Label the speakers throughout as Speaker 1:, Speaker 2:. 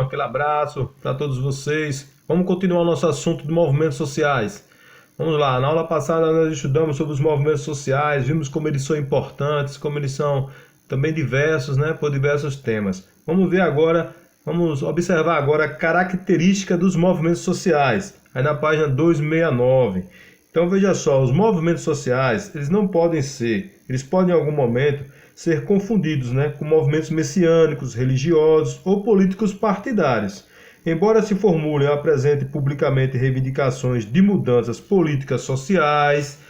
Speaker 1: aquele abraço para todos vocês. Vamos continuar o nosso assunto de movimentos sociais. Vamos lá, na aula passada nós estudamos sobre os movimentos sociais, vimos como eles são importantes, como eles são também diversos, né, por diversos temas. Vamos ver agora, vamos observar agora a característica dos movimentos sociais, aí na página 269. Então veja só, os movimentos sociais, eles não podem ser, eles podem em algum momento ser confundidos, né, com movimentos messiânicos, religiosos ou políticos partidários. Embora se formulem ou apresentem publicamente reivindicações de mudanças políticas sociais,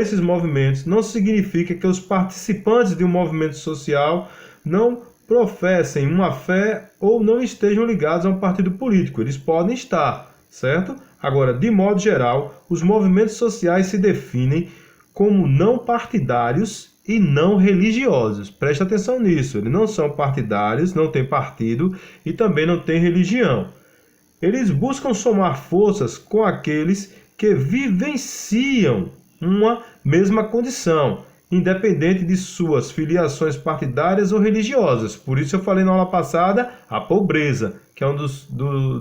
Speaker 1: esses movimentos não significam que os participantes de um movimento social não professem uma fé ou não estejam ligados a um partido político. Eles podem estar, certo? Agora, de modo geral, os movimentos sociais se definem como não partidários e não religiosos. Preste atenção nisso. Eles não são partidários, não têm partido e também não têm religião. Eles buscam somar forças com aqueles que vivenciam uma mesma condição, independente de suas filiações partidárias ou religiosas. Por isso eu falei na aula passada a pobreza, que é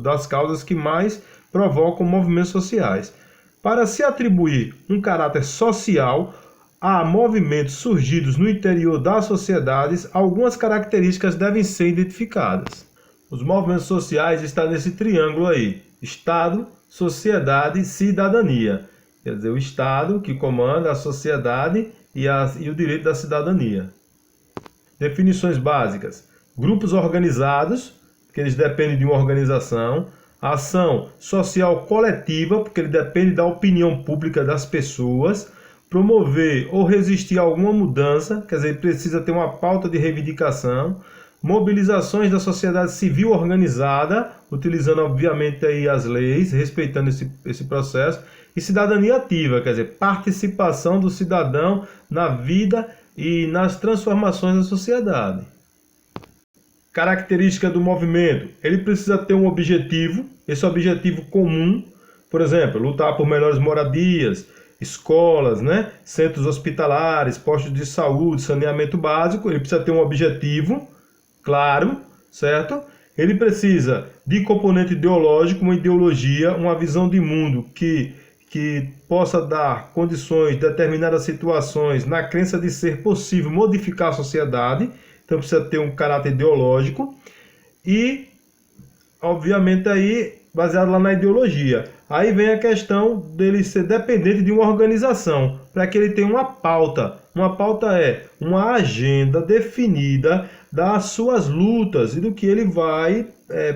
Speaker 1: das causas que mais provocam movimentos sociais. Para se atribuir um caráter social a movimentos surgidos no interior das sociedades, algumas características devem ser identificadas. Os movimentos sociais estão nesse triângulo aí: Estado, sociedade e cidadania. Quer dizer, o Estado que comanda a sociedade e o direito da cidadania. Definições básicas: grupos organizados, que eles dependem de uma organização. Ação social coletiva, porque ele depende da opinião pública das pessoas. Promover ou resistir a alguma mudança, quer dizer, precisa ter uma pauta de reivindicação. Mobilizações da sociedade civil organizada, utilizando obviamente aí as leis, respeitando esse processo. E cidadania ativa, quer dizer, participação do cidadão na vida e nas transformações da sociedade. Característica do movimento: ele precisa ter um objetivo, esse objetivo comum, por exemplo, lutar por melhores moradias, escolas, né, centros hospitalares, postos de saúde, saneamento básico. Ele precisa ter um objetivo claro, certo? Ele precisa de componente ideológico, uma ideologia, uma visão de mundo que possa dar condições, determinadas situações, na crença de ser possível modificar a sociedade. Então precisa ter um caráter ideológico e, obviamente, aí baseado lá na ideologia. Aí vem a questão dele ser dependente de uma organização, para que ele tenha uma pauta. Uma pauta é uma agenda definida das suas lutas e do que ele vai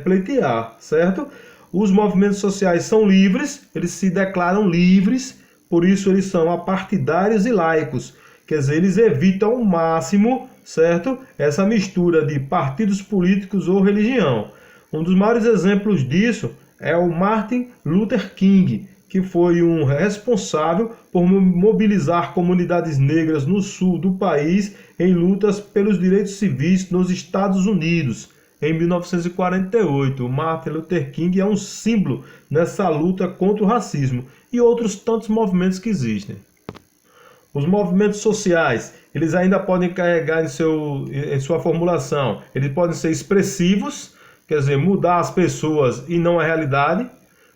Speaker 1: pleitear, certo? Os movimentos sociais são livres, eles se declaram livres, por isso eles são apartidários e laicos. Quer dizer, eles evitam ao máximo, certo, essa mistura de partidos políticos ou religião. Um dos maiores exemplos disso é o Martin Luther King, que foi um responsável por mobilizar comunidades negras no sul do país em lutas pelos direitos civis nos Estados Unidos. Em 1948, o Martin Luther King é um símbolo nessa luta contra o racismo e outros tantos movimentos que existem. Os movimentos sociais, eles ainda podem carregar em sua formulação, eles podem ser expressivos, quer dizer, mudar as pessoas e não a realidade.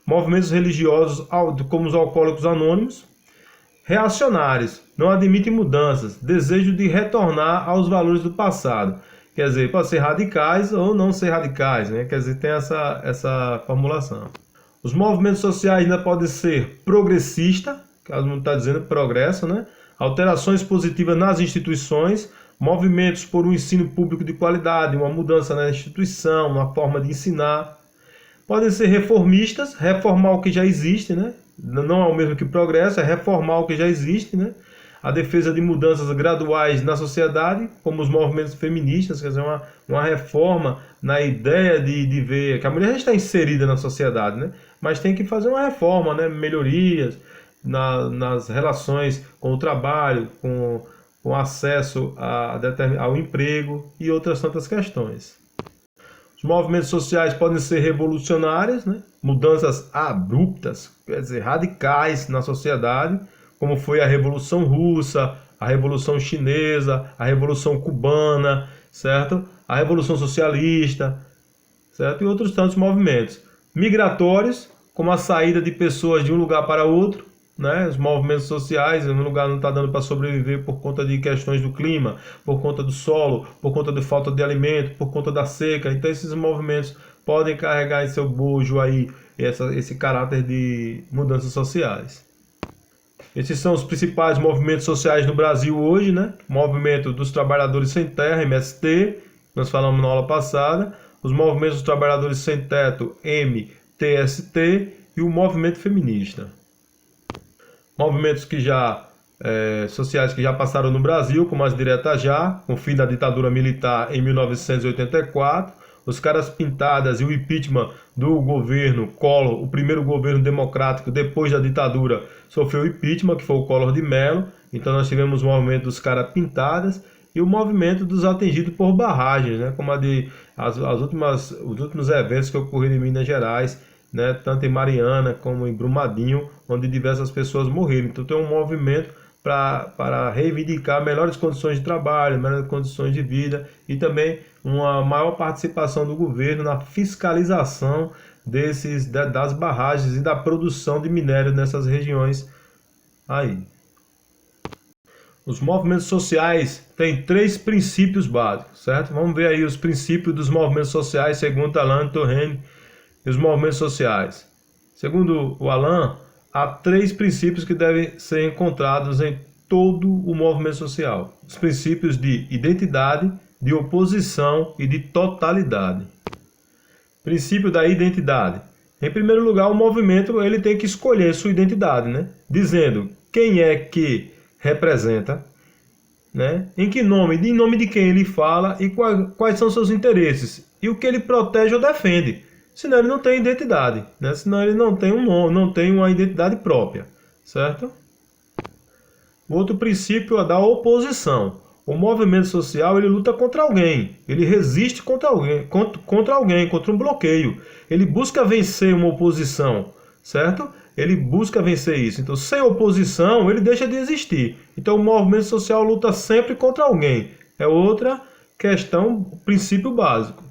Speaker 1: Movimentos religiosos, como os alcoólicos anônimos. Reacionários, não admitem mudanças, desejo de retornar aos valores do passado. Quer dizer, pode ser radicais ou não ser radicais, né? Quer dizer, tem essa formulação. Os movimentos sociais ainda podem ser progressista, caso não está dizendo progresso, né? Alterações positivas nas instituições, movimentos por um ensino público de qualidade, uma mudança na instituição, na forma de ensinar. Podem ser reformistas, reformar o que já existe, né? Não é o mesmo que progresso, é reformar o que já existe, né? A defesa de mudanças graduais na sociedade, como os movimentos feministas, quer dizer, uma reforma na ideia de ver que a mulher já está inserida na sociedade, né? Mas tem que fazer uma reforma, né? Melhorias nas relações com o trabalho, com acesso ao emprego e outras tantas questões. Os movimentos sociais podem ser revolucionários, né? Mudanças abruptas, quer dizer, radicais na sociedade, como foi a Revolução Russa, a Revolução Chinesa, a Revolução Cubana, certo? A Revolução Socialista. certo? E outros tantos movimentos migratórios, como a saída de pessoas de um lugar para outro, né? Os movimentos sociais, um lugar não está dando para sobreviver por conta de questões do clima, por conta do solo, por conta de falta de alimento, por conta da seca. Então esses movimentos podem carregar em seu bojo aí esse caráter de mudanças sociais. Esses são os principais movimentos sociais no Brasil hoje, né? Movimento dos Trabalhadores Sem Terra, MST, nós falamos na aula passada, os movimentos dos Trabalhadores Sem Teto, MTST, e o movimento feminista. Movimentos que sociais que já passaram no Brasil, como as Diretas Já, com o fim da ditadura militar em 1984, os Caras Pintadas e o impeachment do governo Collor, o primeiro governo democrático depois da ditadura, sofreu impeachment, que foi o Collor de Mello. Então nós tivemos o movimento dos Caras Pintadas e o movimento dos atingidos por barragens, né, como os últimos eventos que ocorreram em Minas Gerais, né, tanto em Mariana como em Brumadinho, onde diversas pessoas morreram. Então tem um movimento para reivindicar melhores condições de trabalho, melhores condições de vida e também uma maior participação do governo na fiscalização das barragens e da produção de minério nessas regiões aí. Os movimentos sociais têm 3 princípios básicos, certo? Vamos ver aí os princípios dos movimentos sociais segundo Alain Touraine e os movimentos sociais. Segundo o Alain, há 3 princípios que devem ser encontrados em todo o movimento social. Os princípios de identidade, de oposição e de totalidade. Princípio da identidade. Em primeiro lugar, o movimento ele tem que escolher sua identidade, né? Dizendo quem é que representa, né? Em nome de quem ele fala e quais são seus interesses e o que ele protege ou defende. Senão ele não tem identidade, né? Senão ele não tem um nome, não tem uma identidade própria, certo? O outro princípio é da oposição. O movimento social ele luta contra alguém, ele resiste contra alguém, contra um bloqueio. Ele busca vencer uma oposição, certo? Ele busca vencer isso. Então, sem oposição, ele deixa de existir. Então, o movimento social luta sempre contra alguém. É outra questão, princípio básico.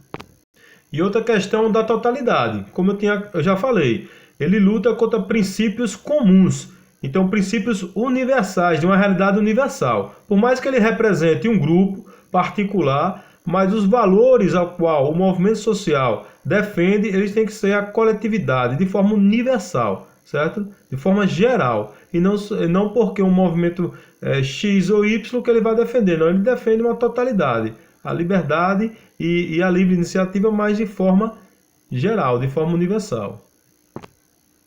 Speaker 1: E outra questão da totalidade, como eu já falei, ele luta contra princípios comuns, então princípios universais, de uma realidade universal. Por mais que ele represente um grupo particular, mas os valores ao qual o movimento social defende, eles têm que ser a coletividade, de forma universal, certo? De forma geral, e não porque um movimento X ou Y que ele vai defender, não, ele defende uma totalidade. A liberdade e a livre iniciativa, mas de forma geral, de forma universal.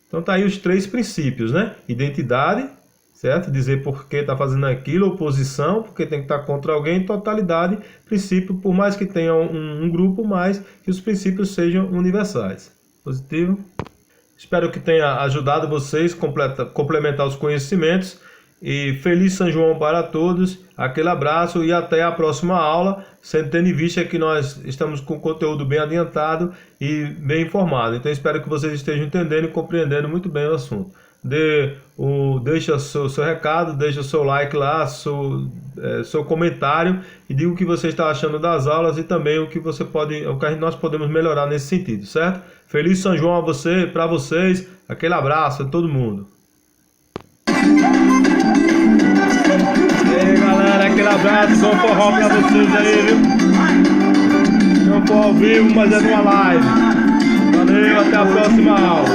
Speaker 1: Então tá aí os 3 princípios, né? Identidade, certo? Dizer por que está fazendo aquilo, oposição, porque tem que estar contra alguém, totalidade, princípio, por mais que tenha um grupo, mas que os princípios sejam universais. Positivo? Espero que tenha ajudado vocês a complementar os conhecimentos. E feliz São João para todos, aquele abraço e até a próxima aula, sendo tendo em vista que nós estamos com conteúdo bem adiantado e bem informado. Então espero que vocês estejam entendendo e compreendendo muito bem o assunto. Deixa seu recado, deixa o seu like lá, seu comentário e diga o que você está achando das aulas e também o que nós podemos melhorar nesse sentido, certo? Feliz São João para vocês, aquele abraço a todo mundo. E aí galera, aquele abraço, bom forró pra vocês aí, viu? Não for ao vivo, mas é numa live. Valeu, até a próxima aula.